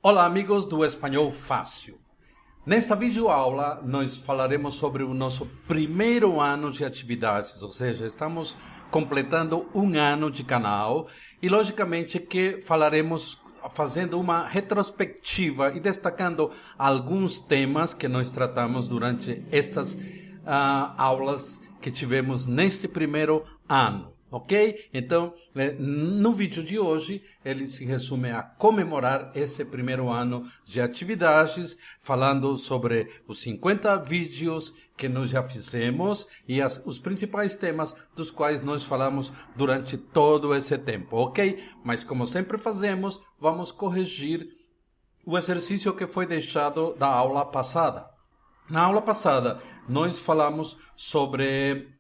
Olá amigos do Espanhol Fácil. Nesta videoaula nós falaremos sobre o nosso primeiro ano de atividades, ou seja, estamos completando um ano de canal e logicamente que falaremos fazendo uma retrospectiva e destacando alguns temas que nós tratamos durante estas aulas que tivemos neste primeiro ano. Ok? Então, no vídeo de hoje, ele se resume a comemorar esse primeiro ano de atividades, falando sobre os 50 vídeos que nós já fizemos e os principais temas dos quais nós falamos durante todo esse tempo, ok? Mas como sempre fazemos, vamos corrigir o exercício que foi deixado da aula passada. Na aula passada, nós falamos sobre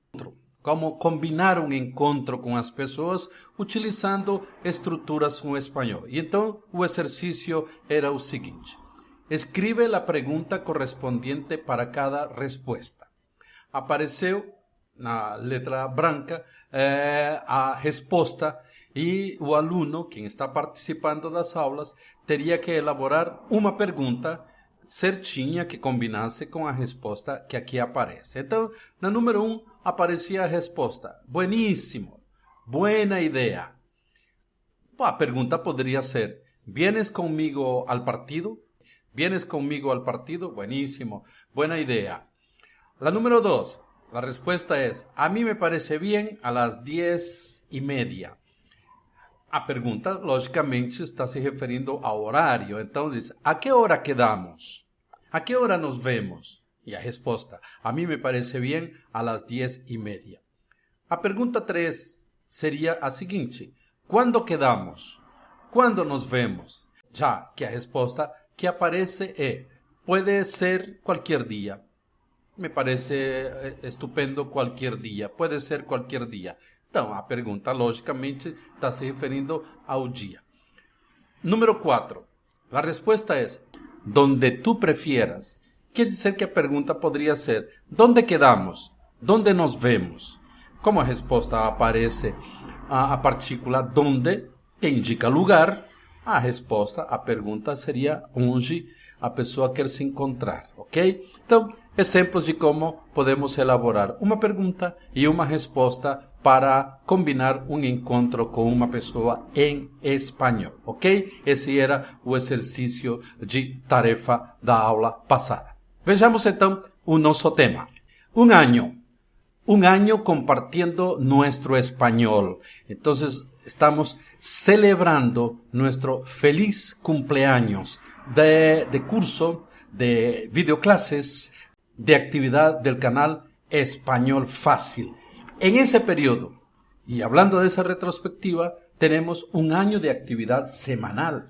como combinar um encontro com as pessoas utilizando estruturas no espanhol. E então, o exercício era o seguinte. Escribe a pergunta correspondiente para cada resposta. Apareceu na letra branca a resposta e o aluno, quem está participando das aulas, teria que elaborar uma pergunta certinha que combinasse com a resposta que aqui aparece. Então, na número 1, aparecia a resposta. Bueníssimo. Buena idea. A pergunta poderia ser, ¿vienes conmigo al partido? ¿Vienes conmigo al partido? Buenísimo. Buena idea. La número 2, la respuesta es, a mí me parece bien a las 10:30. A pergunta, logicamente, está se referindo ao horário. Então, diz, a que hora quedamos? A que hora nos vemos? E a resposta, a mim me parece bem a las 10:30. A pergunta 3 seria a seguinte, quando quedamos? Quando nos vemos? Já que a resposta que aparece é, pode ser qualquer dia. Me parece estupendo qualquer dia. Pode ser qualquer dia. Então, a pergunta, logicamente, está se referindo ao dia. Número 4. A resposta é, donde tu prefieras. Quer dizer que a pergunta poderia ser, donde quedamos? Donde nos vemos? Como a resposta aparece a partícula donde, que indica lugar, a resposta, a pergunta seria onde a pessoa quer se encontrar, ok? Então, exemplos de como podemos elaborar uma pergunta e uma resposta para combinar um encontro com uma pessoa em espanhol, ok? Esse era o exercício de tarefa da aula passada. Vejamos então o nosso tema. Un año compartiendo nuestro español. Entonces, estamos celebrando nuestro feliz cumpleaños de curso, de videoclases, de actividad del canal Español Fácil. En ese periodo, y hablando de esa retrospectiva, tenemos un año de actividad semanal,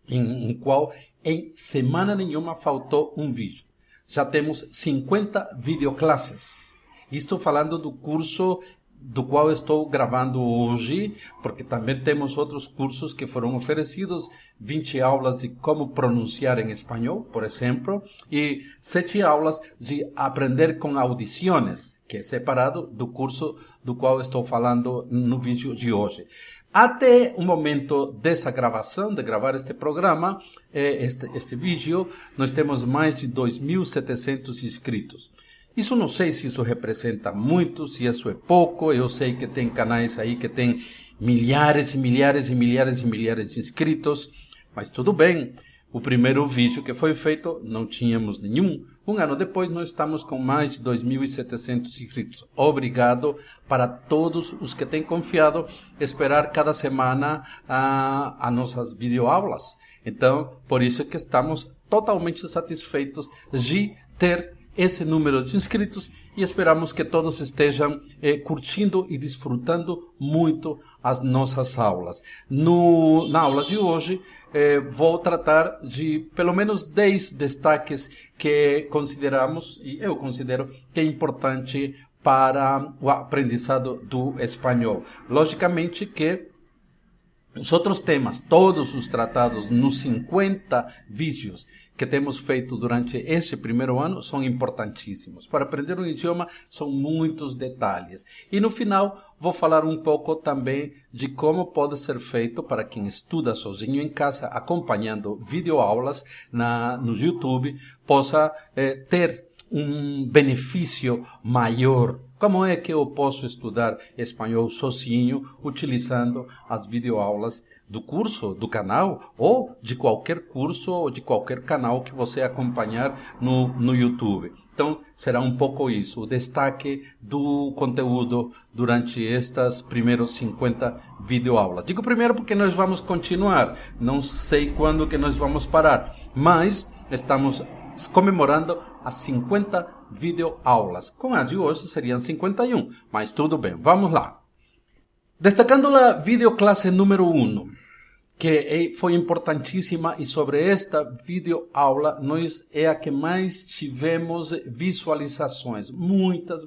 en cual em semana nenhuma faltou um vídeo. Já temos 50 videoclasses. Estou falando do curso do qual estou gravando hoje, porque também temos outros cursos que foram oferecidos, 20 aulas de como pronunciar em espanhol, por exemplo, e 7 aulas de aprender com audições, que é separado do curso do qual estou falando no vídeo de hoje. Até o momento dessa gravação, de gravar este programa, este vídeo, nós temos mais de 2.700 inscritos. Isso não sei se isso representa muito, se isso é pouco. Eu sei que tem canais aí que tem milhares e milhares e milhares e milhares de inscritos, mas tudo bem. O primeiro vídeo que foi feito, não tínhamos nenhum. Um ano depois, nós estamos com mais de 2.700 inscritos. Obrigado para todos os que têm confiado esperar cada semana as nossas videoaulas. Então, por isso que estamos totalmente satisfeitos de ter esse número de inscritos e esperamos que todos estejam curtindo e desfrutando muito as nossas aulas. Na aula de hoje, vou tratar de pelo menos 10 destaques que consideramos, e eu considero que é importante para o aprendizado do espanhol. Logicamente que os outros temas, todos os tratados nos 50 vídeos que temos feito durante este primeiro ano são importantíssimos. Para aprender um idioma, são muitos detalhes. E no final, vou falar um pouco também de como pode ser feito para quem estuda sozinho em casa, acompanhando videoaulas no YouTube, possa ter um benefício maior. Como é que eu posso estudar espanhol sozinho, utilizando as videoaulas do curso, do canal, ou de qualquer curso, ou de qualquer canal que você acompanhar no YouTube. Então, será um pouco isso, o destaque do conteúdo durante estas primeiros 50 videoaulas. Digo primeiro porque nós vamos continuar, não sei quando que nós vamos parar, mas estamos comemorando as 50 videoaulas. Com a de hoje seriam 51, mas tudo bem, vamos lá. Destacando a videoclasse número 1, que foi importantíssima, e sobre esta videoaula nós é a que mais tivemos visualizações, muitas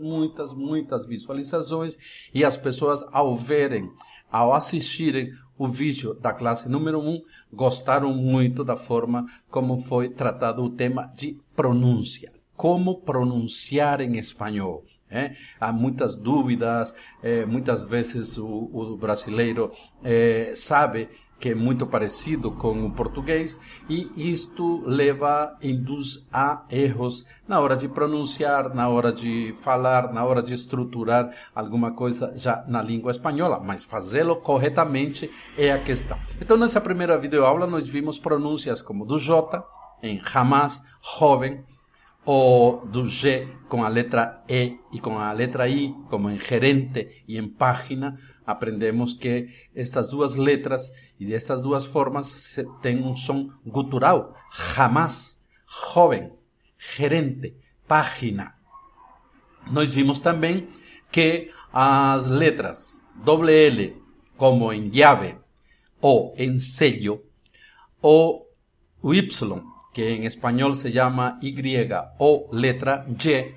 visualizações, e as pessoas ao assistirem o vídeo da classe número 1, gostaram muito da forma como foi tratado o tema de pronúncia, como pronunciar em espanhol. Há muitas dúvidas, muitas vezes o brasileiro sabe que é muito parecido com o português, e isto induz a erros na hora de pronunciar, na hora de falar, na hora de estruturar alguma coisa já na língua espanhola, mas fazê-lo corretamente é a questão. Então, nessa primeira videoaula, nós vimos pronúncias como do J, em jamás, jovem, ou do G com a letra E e com a letra I, como em gerente e em página. Aprendemos que estas duas letras e estas duas formas têm um som gutural. Jamás, jovem, gerente, página. Nós vimos também que as letras L, como em llave, ou em sello, ou o Y, que em espanhol se llama Y, ou letra Y,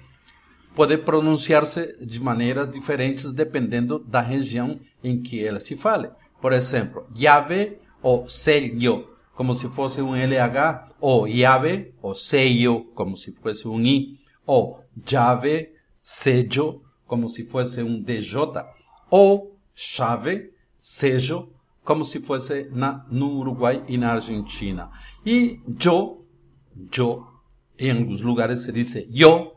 pode pronunciar-se de maneiras diferentes dependendo da região em que ela se fale. Por exemplo, llave ou sello, como se fosse um LH, ou llave ou sello, como se fosse um I, ou llave, sello, como se fosse um DJ, ou chave, sello, como se fosse no Uruguai e na Argentina. E yo, em alguns lugares se diz yo,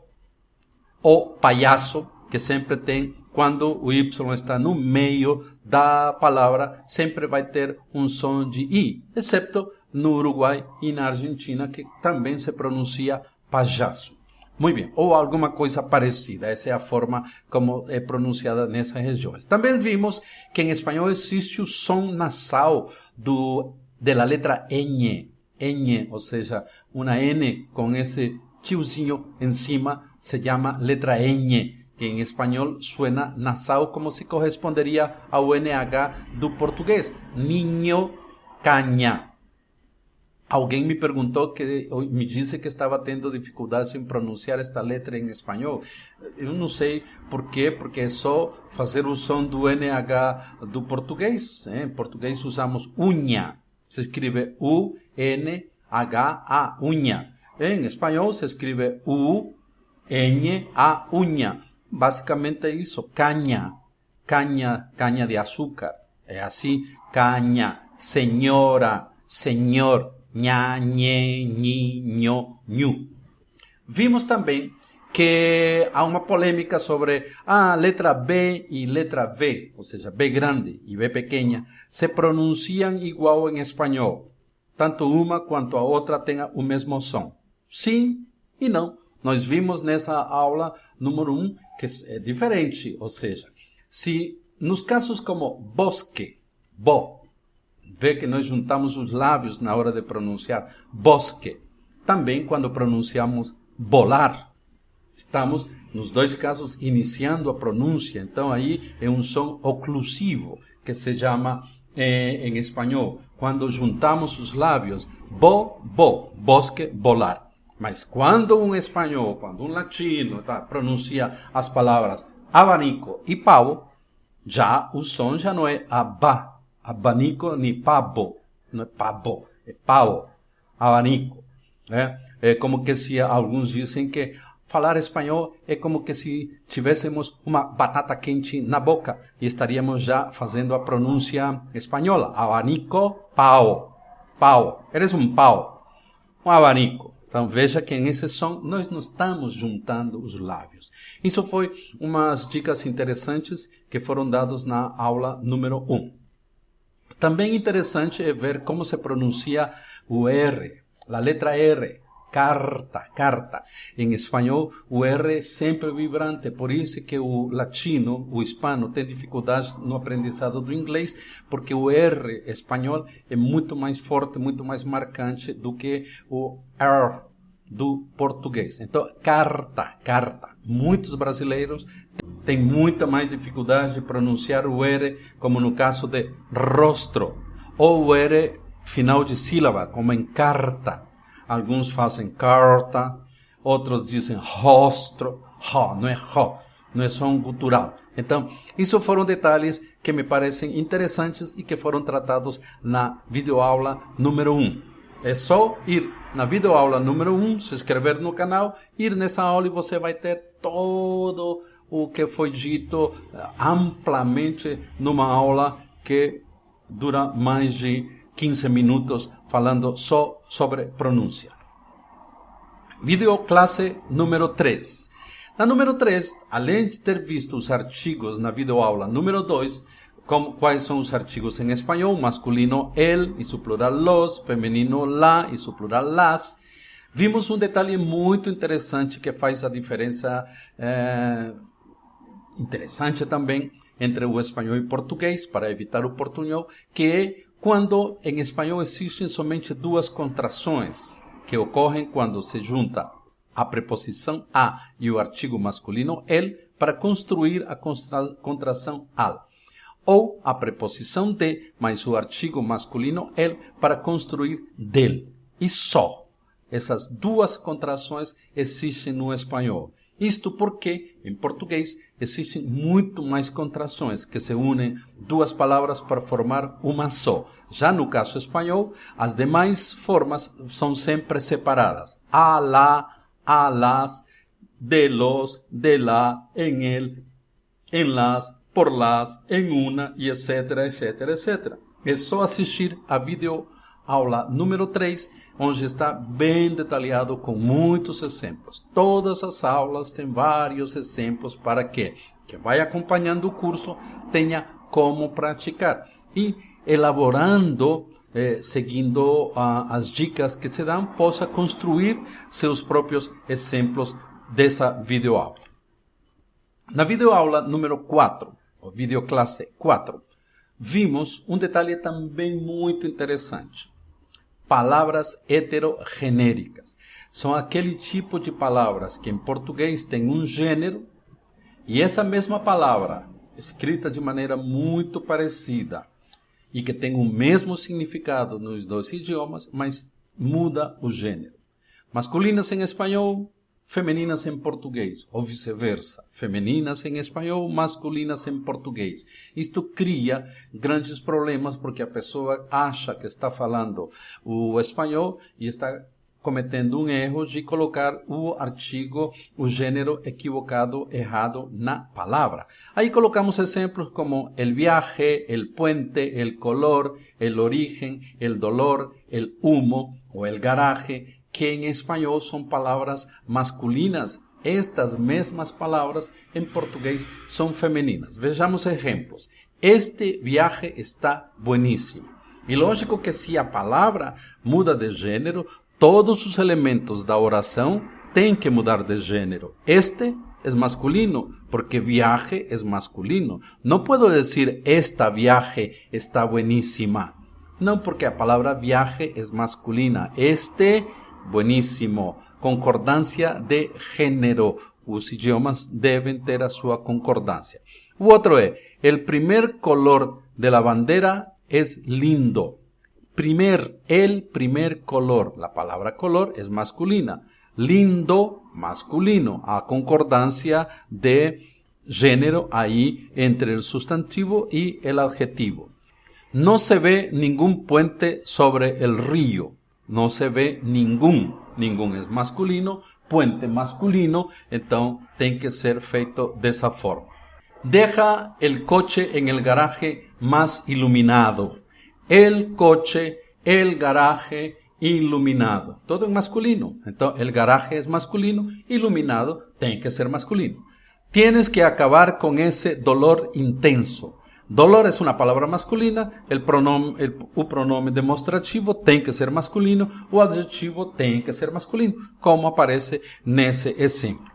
o payaso, que sempre tem, quando o Y está no meio da palavra, sempre vai ter um som de I, exceto no Uruguai e na Argentina, que também se pronuncia payaso. Muito bem, ou alguma coisa parecida, essa é a forma como é pronunciada nessas regiões. Também vimos que em espanhol existe o som nasal da letra N, ou seja, uma N com esse tiozinho em cima, se llama letra N, que em espanhol suena nasal, como se corresponderia ao NH do português. Niño, caña. Alguém me perguntou, me disse que estava tendo dificuldade em pronunciar esta letra em espanhol. Eu não sei por quê, porque é só fazer o som do NH do português. Em português usamos unha. Se escreve U-N-H-A, unha. Em espanhol se escreve U-N-A, unha. Basicamente é isso, caña, caña de açúcar. É assim, caña, senhora, senhor, nha, nhe, nhi, nho, nhu. Vimos também que há uma polêmica sobre a letra B e letra V, ou seja, B grande e B pequena, se pronunciam igual em espanhol. Tanto uma quanto a outra tenham o mesmo som. Sim e não. Nós vimos nessa aula número 1 que é diferente, ou seja, se nos casos como bosque, vê que nós juntamos os lábios na hora de pronunciar bosque. Também quando pronunciamos bolar, estamos nos dois casos iniciando a pronúncia, então aí é um som oclusivo, que se chama em espanhol, quando juntamos os lábios, bosque, bolar. Mas quando um espanhol, quando um latino pronuncia as palavras abanico e pavo, já o som já não é abanico nem pavo, não é pavo, é pavo, abanico. Né? É como que se alguns dizem que Falar espanhol é como que se tivéssemos uma batata quente na boca e estaríamos já fazendo a pronúncia espanhola. Abanico, pau. Pau. Eres um pau. Um abanico. Então veja que nesse som nós não estamos juntando os lábios. Isso foi umas dicas interessantes que foram dadas na aula número 1. Também interessante é ver como se pronuncia o R, a letra R. Carta, carta. Em espanhol, o R é sempre vibrante, por isso que o latino, o hispano, tem dificuldade no aprendizado do inglês, porque o R espanhol é muito mais forte, muito mais marcante do que o R do português. Então, carta, carta. Muitos brasileiros têm muita mais dificuldade de pronunciar o R, como no caso de rostro, ou o R final de sílaba, como em carta. Alguns fazem carta, outros dizem rostro, não é ro, não é som gutural. Então, isso foram detalhes que me parecem interessantes e que foram tratados na videoaula número 1. É só ir na videoaula número 1, se inscrever no canal, ir nessa aula e você vai ter todo o que foi dito amplamente numa aula que dura mais de 15 minutos falando só sobre pronúncia. Videoclasse número 3. Na número 3, além de ter visto os artigos na videoaula número 2, quais são os artigos em espanhol, masculino el e su plural los, feminino la e su plural las, vimos um detalhe muito interessante que faz a diferença interessante também entre o espanhol e português, para evitar o portunhol, que é quando em espanhol existem somente duas contrações que ocorrem quando se junta a preposição a e o artigo masculino el para construir a contração al. Ou a preposição de mais o artigo masculino el para construir del. E só essas duas contrações existem no espanhol. Isto porque, em português, existem muito mais contrações que se unem duas palavras para formar uma só. Já no caso espanhol, as demais formas são sempre separadas. A, la, a, las, de los, de la, en el, en las, por las, en una, e etc, etc, etc. É só assistir a videoaula número 3, onde está bem detalhado com muitos exemplos. Todas as aulas têm vários exemplos para que quem vai acompanhando o curso tenha como praticar. E elaborando, seguindo as dicas que se dão, possa construir seus próprios exemplos dessa videoaula. Na videoaula número 4, ou videoclasse 4, vimos um detalhe também muito interessante. Palavras heterogenéricas. São aquele tipo de palavras que em português tem um gênero e essa mesma palavra, escrita de maneira muito parecida e que tem o mesmo significado nos dois idiomas, mas muda o gênero. Masculinas em espanhol, femininas em português, ou vice-versa. Femininas em espanhol, masculinas em português. Isto cria grandes problemas porque a pessoa acha que está falando o espanhol e está cometendo um erro de colocar o artigo, o gênero equivocado, errado na palavra. Aí colocamos exemplos como el viaje, el puente, el color, el origen, el dolor, el humo o el garaje, que em espanhol são palavras masculinas. Estas mesmas palavras em português são femininas. Vejamos exemplos. Este viaje está buenísimo. E lógico que se a palavra muda de gênero, todos os elementos da oração têm que mudar de gênero. Este é masculino, porque viaje é masculino. Não posso dizer esta viaje está buenísima. Não, porque a palavra viaje é masculina. Este, buenísimo. Concordância de gênero. Os idiomas devem ter a sua concordância. O outro é, el primer color de la bandera es lindo. El primer color. La palabra color es masculina. Lindo, masculino. A concordância de gênero aí entre el sustantivo y el adjetivo. No se ve ningún puente sobre el río. No se ve ningún. nenhum é masculino, puente masculino, então tem que ser feito dessa forma. Deja el coche en el garaje más iluminado. El coche, el garaje, iluminado. Todo en masculino. Então, el garaje es masculino, iluminado tem que ser masculino. Tienes que acabar con ese dolor intenso. Dolor es una palabra masculina, o pronome demonstrativo tem que ser masculino, o adjetivo tem que ser masculino, como aparece nesse exemplo.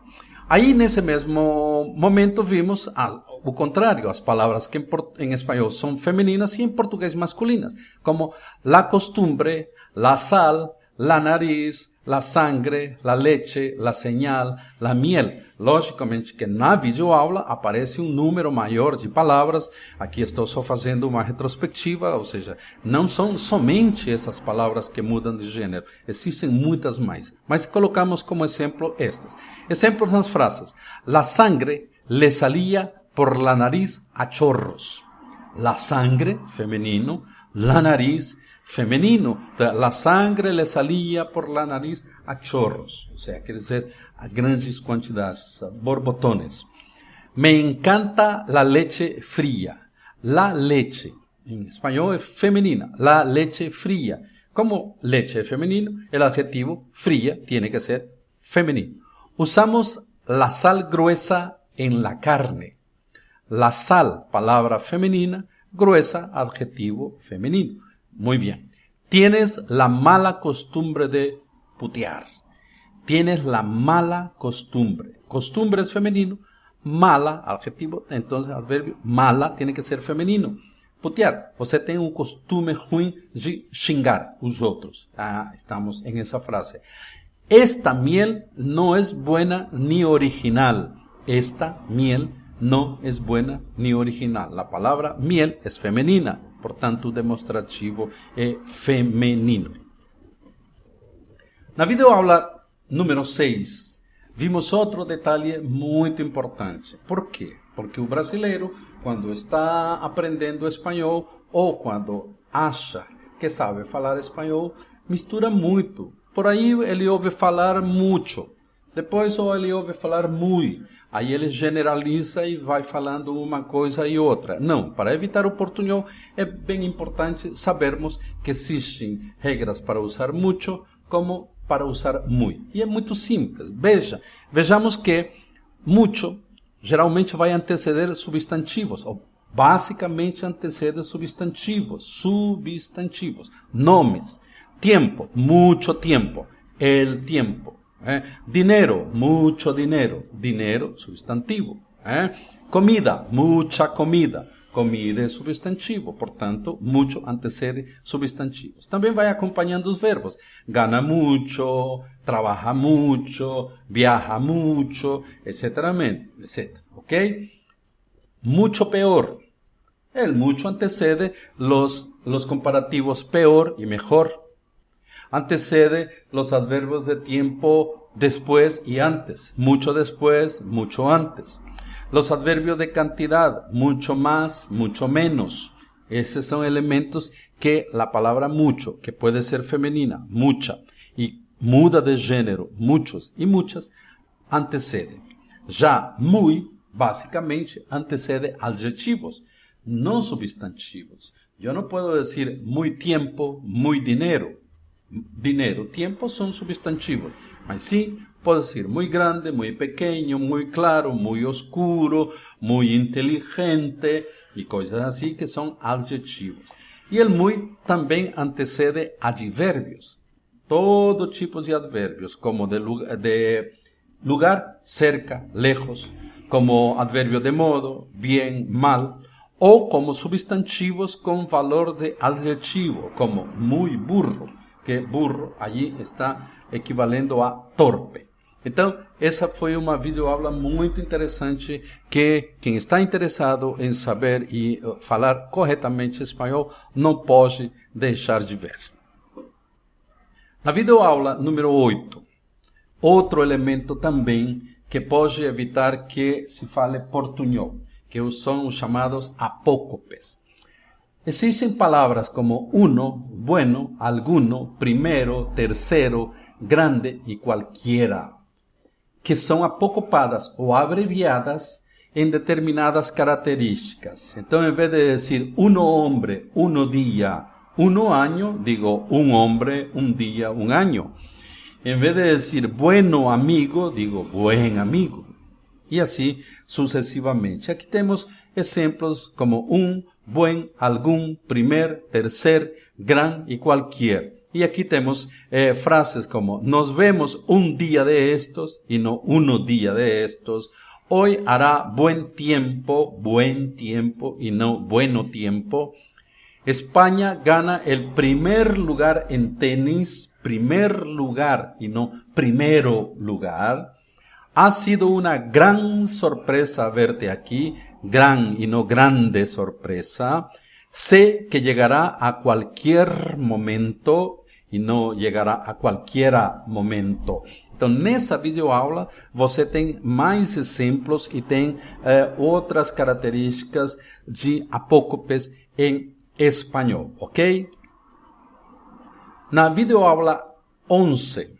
Aí, nesse mesmo momento, vimos o contrário, as palavras que em espanhol são femininas e em português masculinas, como la costumbre, la sal, la nariz, la sangre, la leche, la señal, la miel. Logicamente que na videoaula aparece um número maior de palavras. Aqui estou só fazendo uma retrospectiva, ou seja, não são somente essas palavras que mudam de gênero. Existem muitas mais. Mas colocamos como exemplo estas. Exemplos nas frases. La sangre le salía por la nariz a chorros. La sangre, femenino, la nariz, femenino. La sangre le salía por la nariz a chorros. O sea, quer dizer, a grandes quantidades, a borbotones. Me encanta la leche fría. La leche, en español es femenina. La leche fría. Como leche es femenino, el adjetivo fría tiene que ser femenino. Usamos la sal gruesa en la carne. La sal, palabra femenina, gruesa, adjetivo femenino. Muy bien. Tienes la mala costumbre de putear. Tienes la mala costumbre. Costumbre es femenino, mala, adjetivo, entonces adverbio, mala tiene que ser femenino. Putear, você tem um costume ruim de xingar os outros. Estamos en esa frase. Esta miel no es buena ni original. Esta miel no es buena ni original. La palabra miel es femenina, por tanto, o demonstrativo é feminino. Na videoaula número 6, vimos outro detalhe muito importante. Por quê? Porque o brasileiro, quando está aprendendo espanhol ou quando acha que sabe falar espanhol, mistura muito. Por aí ele ouve falar muito. Depois ele ouve falar muito. Aí ele generaliza e vai falando uma coisa e outra. Não, para evitar o portunhol é bem importante sabermos que existem regras para usar muito como para usar muy. E é muito simples. Vejamos que muito geralmente vai anteceder substantivos, ou basicamente antecede substantivos, nomes. Tiempo, mucho tiempo, el tiempo. Dinero, mucho dinero, dinero, substantivo. Comida, mucha comida. Comida é substantivo, portanto, mucho antecede substantivos. Também vai acompanhando os verbos. Gana mucho, trabaja mucho, viaja mucho, etc. ¿Ok? Mucho peor. El mucho antecede los comparativos peor y mejor. Antecede los adverbios de tiempo después y antes. Mucho después, mucho antes. Los adverbios de cantidad, mucho más, mucho menos. Esos son elementos que la palabra mucho, que puede ser femenina, mucha, y muda de género, muchos y muchas, antecede. Ya muy, básicamente, antecede adjetivos, no substantivos. Yo no puedo decir muy tiempo, muy dinero. Dinero, tiempo son substantivos, mas sí puedo decir muy grande, muy pequeño, muy claro, muy oscuro, muy inteligente y cosas así que son adjetivos. Y el muy también antecede adverbios, todo tipo de adverbios, como de lugar, cerca, lejos, como adverbio de modo, bien, mal, o como substantivos con valor de adjetivo, como muy burro, que burro allí está equivalendo a torpe. Então, essa foi uma videoaula muito interessante que quem está interessado em saber e falar corretamente espanhol não pode deixar de ver. Na videoaula número 8, outro elemento também que pode evitar que se fale portunhol, que são os chamados apócopes. Existem palavras como uno, bueno, alguno, primero, tercero, grande y cualquiera, que são acopladas ou abreviadas em determinadas características. Então, em vez de dizer um homem, um dia, um ano, digo um homem, um dia, um ano. Em vez de dizer bueno amigo, digo buen amigo. E assim sucessivamente. Aqui temos exemplos como buen, algum, primer, tercer, gran e qualquer. E aqui temos frases como nos vemos um dia de estos e não um dia de estos. Hoy hará buen tiempo y no bueno tiempo. España gana el primer lugar en tenis, primer lugar y no primero lugar. Ha sido una gran sorpresa verte aquí, gran y no grande sorpresa. Sé que llegará a cualquier momento e não llegará a qualquer momento. Então, nessa videoaula, você tem mais exemplos e tem outras características de apócopes em espanhol, ok? Na videoaula 11,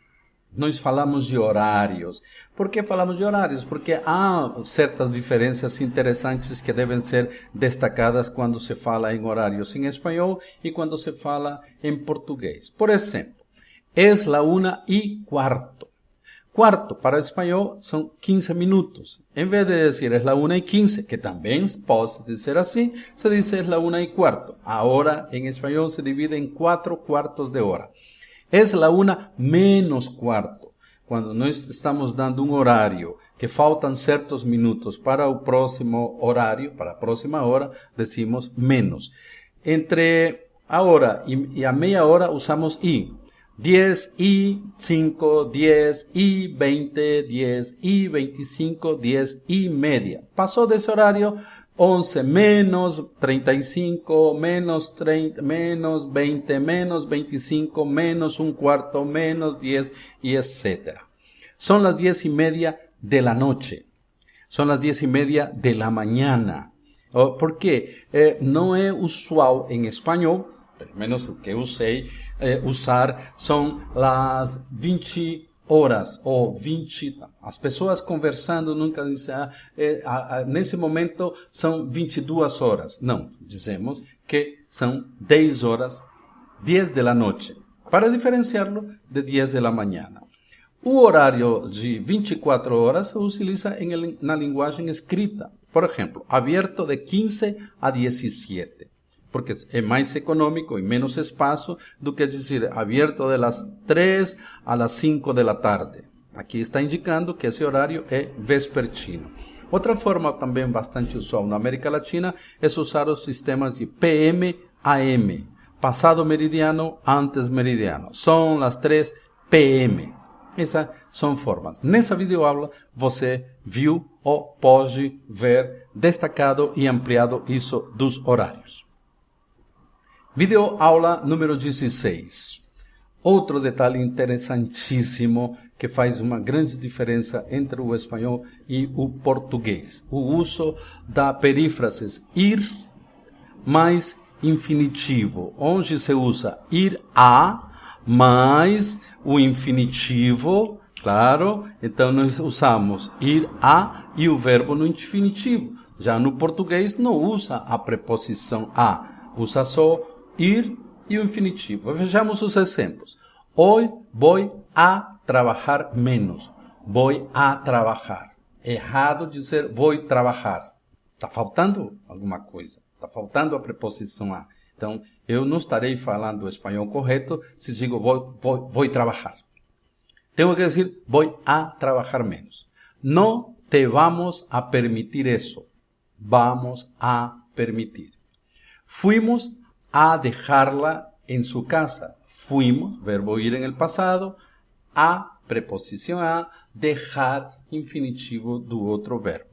nós falamos de horários. Por que falamos de horários? Porque há certas diferenças interessantes que devem ser destacadas quando se fala em horários em espanhol e quando se fala em português. Por exemplo, es la 1:15. Quarto, para o espanhol, são 15 minutos. Em vez de dizer es la 1:15, que também pode dizer assim, se diz es la 1:15. A hora em espanhol se divide em 4 quartos de hora. Es la 1:15. Quando nós estamos dando um horário que faltam certos minutos para o próximo horário, para a próxima hora, decimos menos. Entre a hora e a meia hora usamos y. 10:05, 10:20, 10:25, 10:30. Passou desse horário 11 menos 35, menos 30, menos 20, menos 25, menos un cuarto, menos 10 y etc. Son las 10:30 de la noche. Son las 10:30 de la mañana. ¿Por qué? No es usual en español, pelo menos o que eu sei usar, são las 20 horas ou 20. As pessoas conversando nunca dizem, nesse momento são 22 horas. Não, dizemos que são 10 horas, 10 de la noche, para diferenciá-lo de 10 de la mañana. O horário de 24 horas se utiliza na linguagem escrita. Por exemplo, abierto de 15 a 17. Porque é mais econômico e menos espaço do que dizer abierto de las 3 a las 5 de la tarde. Aqui está indicando que esse horário é vespertino. Outra forma também bastante usual na América Latina é usar os sistemas de PM, AM. Passado meridiano, antes meridiano. São as 3 PM. Essas são formas. Nessa videoaula você viu ou pode ver destacado e ampliado isso dos horários. Videoaula número 16. Outro detalhe interessantíssimo que faz uma grande diferença entre o espanhol e o português. O uso da perífrasis ir mais infinitivo, onde se usa ir a mais o infinitivo, claro. Então nós usamos ir a e o verbo no infinitivo. Já no português não usa a preposição a, usa só ir e o infinitivo. Vejamos os exemplos. Hoy voy a trabajar menos. Voy a trabajar. Errado dizer voy trabajar. Está faltando alguma coisa. Está faltando a preposição a. Então, eu não estarei falando o espanhol correto se digo voy trabajar. Tenho que dizer voy a trabajar menos. No te vamos a permitir eso. Vamos a permitir. Fuimos a dejarla en su casa. Fuimos, verbo ir en el pasado, a, preposición a, dejar, infinitivo do outro verbo.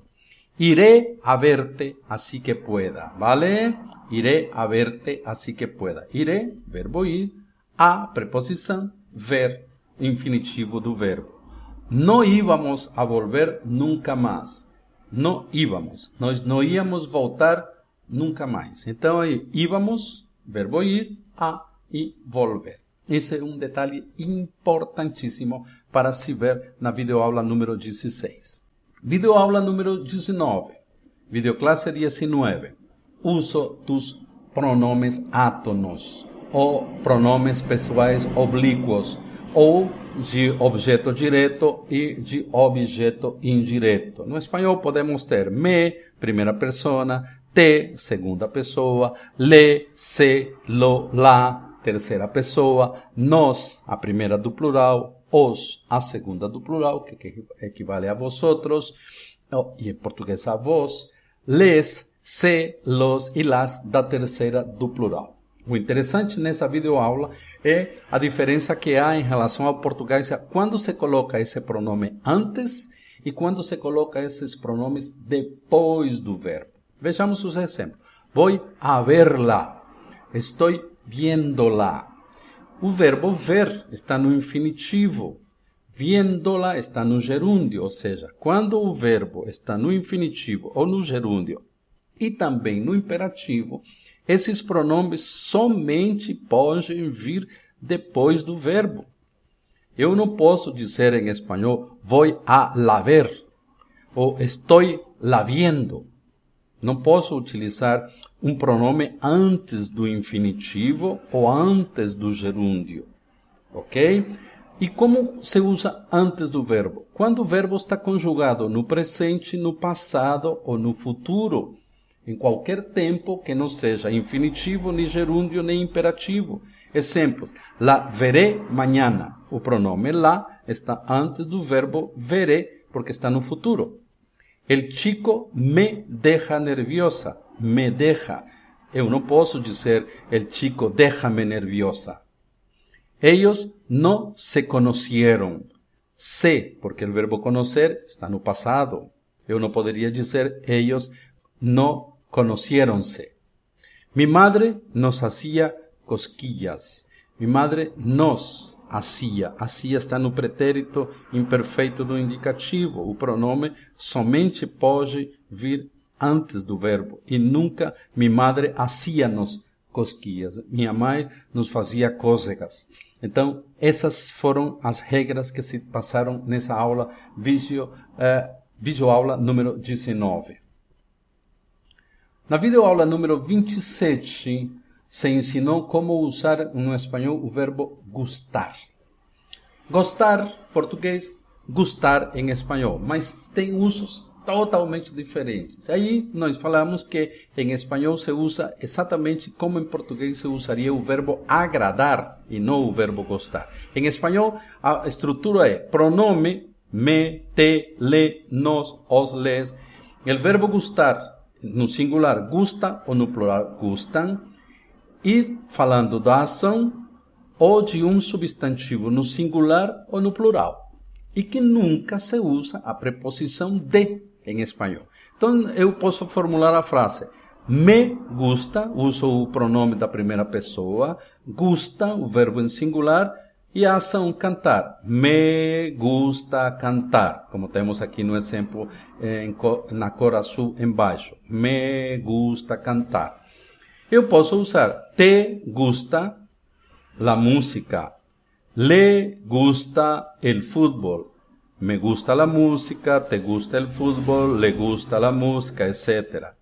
Iré a verte así que pueda, ¿vale? Iré a verte así que pueda. Iré, verbo ir, a, preposición, ver, infinitivo do verbo. No íbamos a volver nunca más. No íbamos, nós não íamos voltar nunca mais. Então, aí, íbamos, verbo ir, a e volver. Esse é um detalhe importantíssimo para se ver na videoaula número 16. Videoaula número 19. Videoclasse 19. Uso dos pronomes átonos ou pronomes pessoais oblíquos ou de objeto direto e de objeto indireto. No espanhol podemos ter me, primeira persona, te, segunda pessoa, le, se, lo, la, terceira pessoa, nós, a primeira do plural, os, a segunda do plural, que equivale a vosotros, e em português a vós, les, se, los e las da terceira do plural. O interessante nessa videoaula é a diferença que há em relação ao português quando se coloca esse pronome antes e quando se coloca esses pronomes depois do verbo. Vejamos os exemplos. Voy a verla. Estou viéndola. O verbo ver está no infinitivo. Viéndola está no gerúndio, ou seja, quando o verbo está no infinitivo ou no gerúndio e também no imperativo, esses pronomes somente podem vir depois do verbo. Eu não posso dizer em espanhol, voy a la ver, ou estoy la viendo. Não posso utilizar um pronome antes do infinitivo ou antes do gerúndio, ok? E como se usa antes do verbo? Quando o verbo está conjugado no presente, no passado ou no futuro, em qualquer tempo que não seja infinitivo, nem gerúndio, nem imperativo. Exemplos. La veré mañana. O pronome la está antes do verbo veré, porque está no futuro. El chico me deja nerviosa. Me deja. Eu não posso dizer el chico déjame nerviosa. Ellos no se conocieron. Se, porque o verbo conocer está no passado. Eu não poderia dizer ellos no conociéronse. Mi madre nos hacía cosquillas. Mi madre nos hacía. Hacía está no pretérito imperfeito do indicativo. O pronome somente pode vir antes do verbo. E nunca mi madre hacía-nos cosquillas. Minha mãe nos fazia cócegas. Então, essas foram as regras que se passaram nessa aula, videoaula número 19. Na videoaula número 27, se ensinou como usar no espanhol o verbo gustar. Gostar, português, gustar em espanhol, mas tem usos totalmente diferentes. Aí nós falamos que em espanhol se usa exatamente como em português se usaria o verbo agradar e não o verbo gostar. Em espanhol, a estrutura é pronome, me, te, le, nos, os, les. O verbo gustar no singular gusta ou no plural gustan, e falando da ação ou de um substantivo no singular ou no plural, e que nunca se usa a preposição de em espanhol. Então eu posso formular a frase me gusta, uso o pronome da primeira pessoa, gusta, o verbo em singular, e a ação cantar. Me gusta cantar. Como temos aqui no exemplo na cor azul embaixo. Me gusta cantar. Eu posso usar te gusta la música. Le gusta el fútbol. Me gusta la música, te gusta el fútbol, le gusta la música, etc.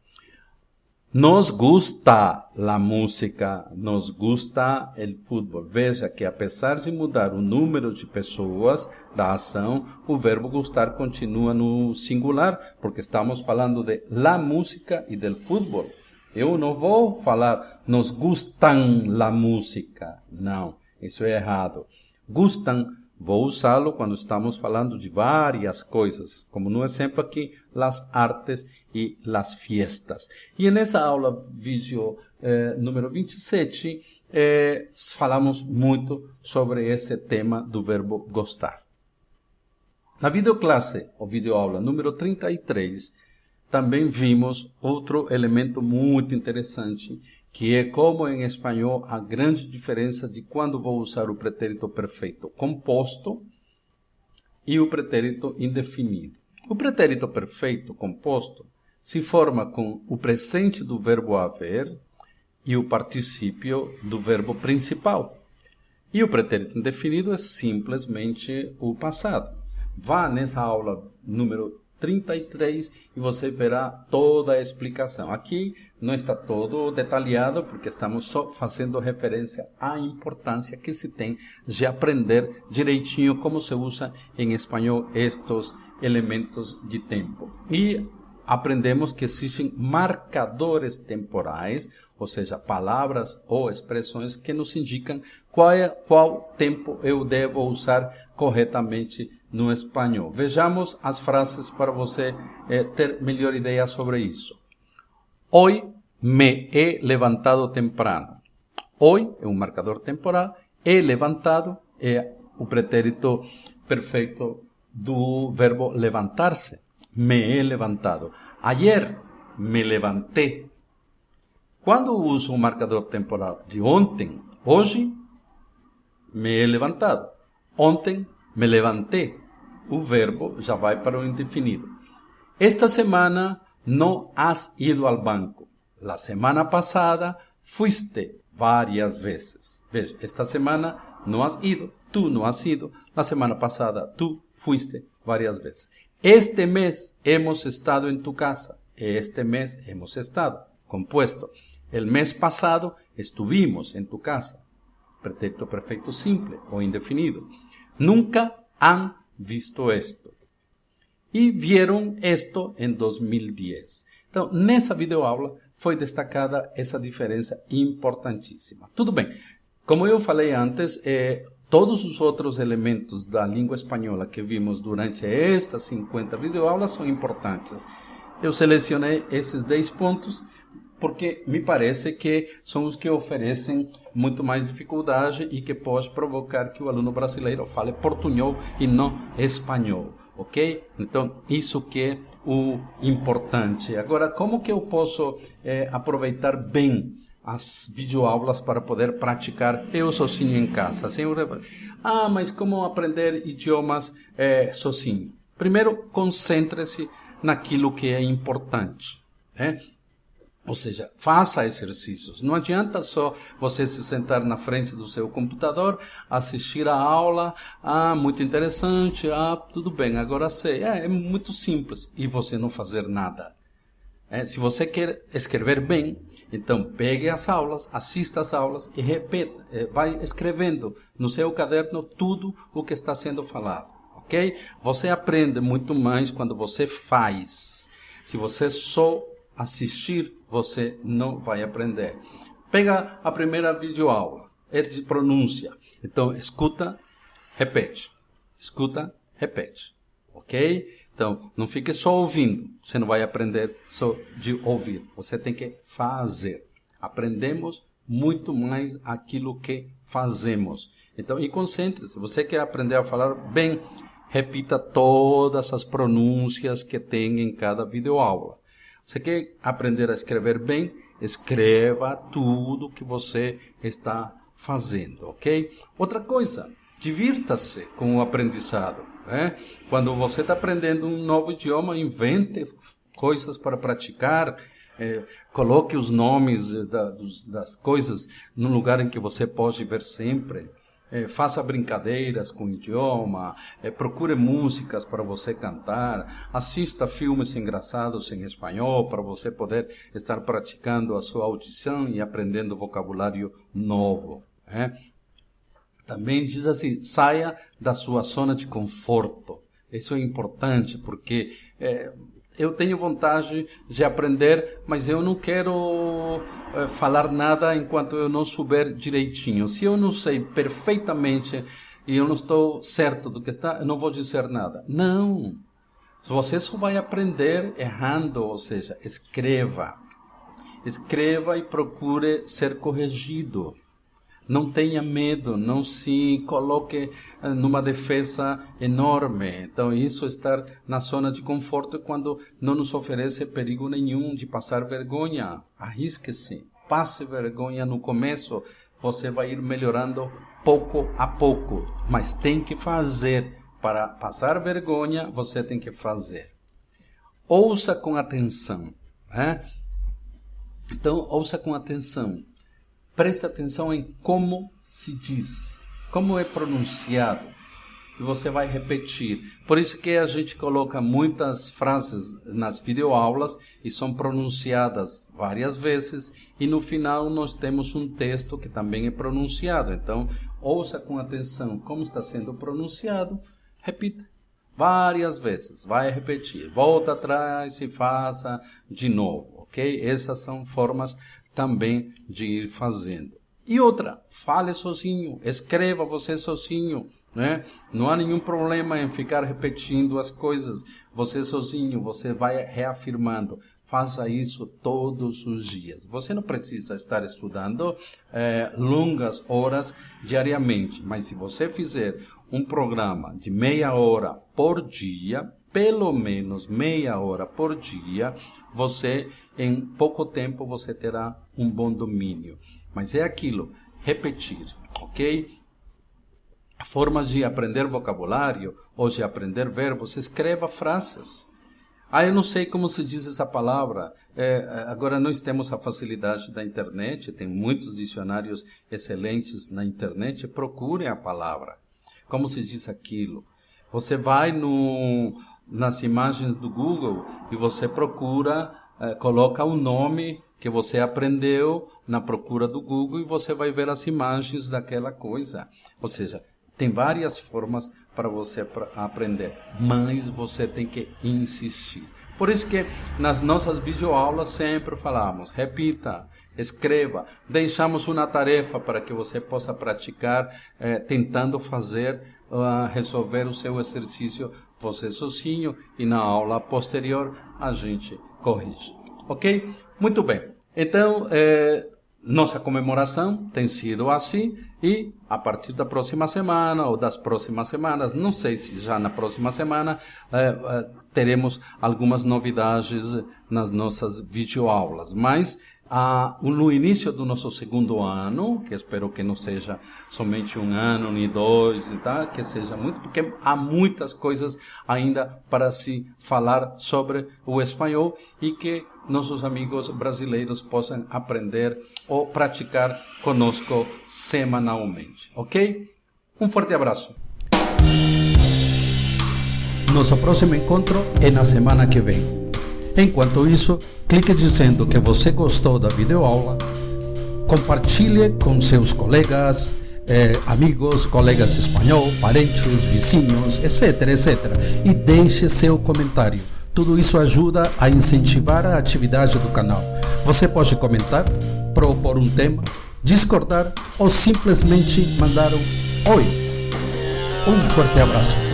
Nos gusta la música, nos gusta el fútbol. Veja que apesar de mudar o número de pessoas da ação, o verbo gustar continua no singular, porque estamos falando de la música e del fútbol. Eu não vou falar nos gustan la música. Não, isso é errado. Gustan, vou usá-lo quando estamos falando de várias coisas, como no exemplo aqui, las artes e las fiestas. E nessa aula vídeo número 27, falamos muito sobre esse tema do verbo gostar. Na videoclasse, ou videoaula número 33, também vimos outro elemento muito interessante, que é como em espanhol a grande diferença de quando vou usar o pretérito perfeito composto e o pretérito indefinido. O pretérito perfeito composto se forma com o presente do verbo haver e o particípio do verbo principal. E o pretérito indefinido é simplesmente o passado. Vá nessa aula número 33 e você verá toda a explicação. Aqui não está todo detalhado, porque estamos só fazendo referência à importância que se tem de aprender direitinho como se usa em espanhol estes elementos de tempo. E aprendemos que existem marcadores temporais, ou seja, palavras ou expressões que nos indicam qual tempo eu devo usar corretamente no espanhol. Vejamos as frases para você ter melhor ideia sobre isso. Hoy me he levantado temprano. Hoy é um marcador temporal. He levantado é o pretérito perfeito do verbo levantar-se. Me he levantado. Ayer me levanté. Quando uso um marcador temporal de ontem, hoje, me he levantado. Ontem, me levantei. O verbo já vai para o indefinido. Esta semana não has ido al banco. La semana pasada fuiste várias vezes. Veja, esta semana não has ido, tú no has ido. La semana pasada tú fuiste várias vezes. Este mes hemos estado en tu casa. Este mes hemos estado. Compuesto. El mes pasado estuvimos en tu casa. Pretérito perfeito simple o indefinido. Nunca han visto esto. E vieron esto em 2010. Então, nessa videoaula foi destacada essa diferença importantíssima. Tudo bem, como eu falei antes, todos os outros elementos da língua espanhola que vimos durante estas 50 videoaulas são importantes. Eu selecionei esses 10 pontos porque me parece que são os que oferecem muito mais dificuldade e que pode provocar que o aluno brasileiro fale portunhol e não espanhol, ok? Então, isso que é o importante. Agora, como que eu posso aproveitar bem as videoaulas para poder praticar eu sozinho em casa? Mas como aprender idiomas sozinho? Primeiro, concentre-se naquilo que é importante, né? Ou seja, faça exercícios. Não adianta só você se sentar na frente do seu computador, assistir a aula, muito interessante, tudo bem, agora sei. É muito simples. E você não fazer nada. Se você quer escrever bem, então pegue as aulas, assista as aulas e repita. Vai escrevendo no seu caderno tudo o que está sendo falado. Ok? Você aprende muito mais quando você faz. Se você só assistir, você não vai aprender. Pega a primeira videoaula, é de pronúncia. Então, escuta, repete. Escuta, repete. Ok? Então, não fique só ouvindo. Você não vai aprender só de ouvir. Você tem que fazer. Aprendemos muito mais aquilo que fazemos. Então, e concentre-se. Você quer aprender a falar bem, repita todas as pronúncias que tem em cada videoaula. Você quer aprender a escrever bem? Escreva tudo que você está fazendo, ok? Outra coisa, divirta-se com o aprendizado, né? Quando você está aprendendo um novo idioma, invente coisas para praticar, coloque os nomes das coisas no lugar em que você pode ver sempre. Faça brincadeiras com o idioma, procure músicas para você cantar, assista filmes engraçados em espanhol para você poder estar praticando a sua audição e aprendendo vocabulário novo. Também diz assim, saia da sua zona de conforto. Isso é importante porque eu tenho vontade de aprender, mas eu não quero falar nada enquanto eu não souber direitinho. Se eu não sei perfeitamente e eu não estou certo do que está, eu não vou dizer nada. Não. Você só vai aprender errando, ou seja, escreva. Escreva e procure ser corrigido. Não tenha medo, não se coloque numa defesa enorme. Então, isso estar na zona de conforto quando não nos oferece perigo nenhum de passar vergonha. Arrisque-se, passe vergonha no começo, você vai ir melhorando pouco a pouco. Mas tem que fazer. Para passar vergonha, você tem que fazer. Ouça com atenção. Então, ouça com atenção. Preste atenção em como se diz. como é pronunciado. E você vai repetir. Por isso que a gente coloca muitas frases nas videoaulas e são pronunciadas várias vezes. E no final nós temos um texto que também é pronunciado. Então, ouça com atenção como está sendo pronunciado. Repita várias vezes. Vai repetir. Volta atrás e faça de novo. Ok? Essas são formas também de ir fazendo. E outra, fale sozinho. Escreva você sozinho. Né? Não há nenhum problema em ficar repetindo as coisas. Você sozinho, você vai reafirmando. Faça isso todos os dias. Você não precisa estar estudando longas horas diariamente. Mas se você fizer um programa de meia hora por dia, pelo menos meia hora por dia, você, em pouco tempo, você terá um bom domínio. Mas é aquilo, repetir, ok? Formas de aprender vocabulário ou de aprender verbos, escreva frases. Eu não sei como se diz essa palavra. Agora nós temos a facilidade da internet, tem muitos dicionários excelentes na internet, procurem a palavra. Como se diz aquilo? Você vai nas imagens do Google e você procura, coloca o nome que você aprendeu na procura do Google e você vai ver as imagens daquela coisa. Ou seja, tem várias formas para você aprender, mas você tem que insistir. Por isso que nas nossas videoaulas sempre falamos, repita, escreva, deixamos uma tarefa para que você possa praticar, tentando resolver o seu exercício você sozinho, e na aula posterior a gente corrige. Ok? Muito bem. Então, nossa comemoração tem sido assim, e a partir da próxima semana ou das próximas semanas, não sei se já na próxima semana, teremos algumas novidades nas nossas videoaulas, mas no início do nosso segundo ano, que espero que não seja somente um ano, nem dois, tá? Que seja muito, porque há muitas coisas ainda para se falar sobre o espanhol e que nossos amigos brasileiros possam aprender ou praticar conosco semanalmente, ok? Um forte abraço. Nosso próximo encontro é na semana que vem. Enquanto isso, clique dizendo que você gostou da videoaula, compartilhe com seus colegas, amigos, colegas de espanhol, parentes, vizinhos, etc, etc. E deixe seu comentário. Tudo isso ajuda a incentivar a atividade do canal. Você pode comentar, propor um tema, discordar ou simplesmente mandar um oi. Um forte abraço.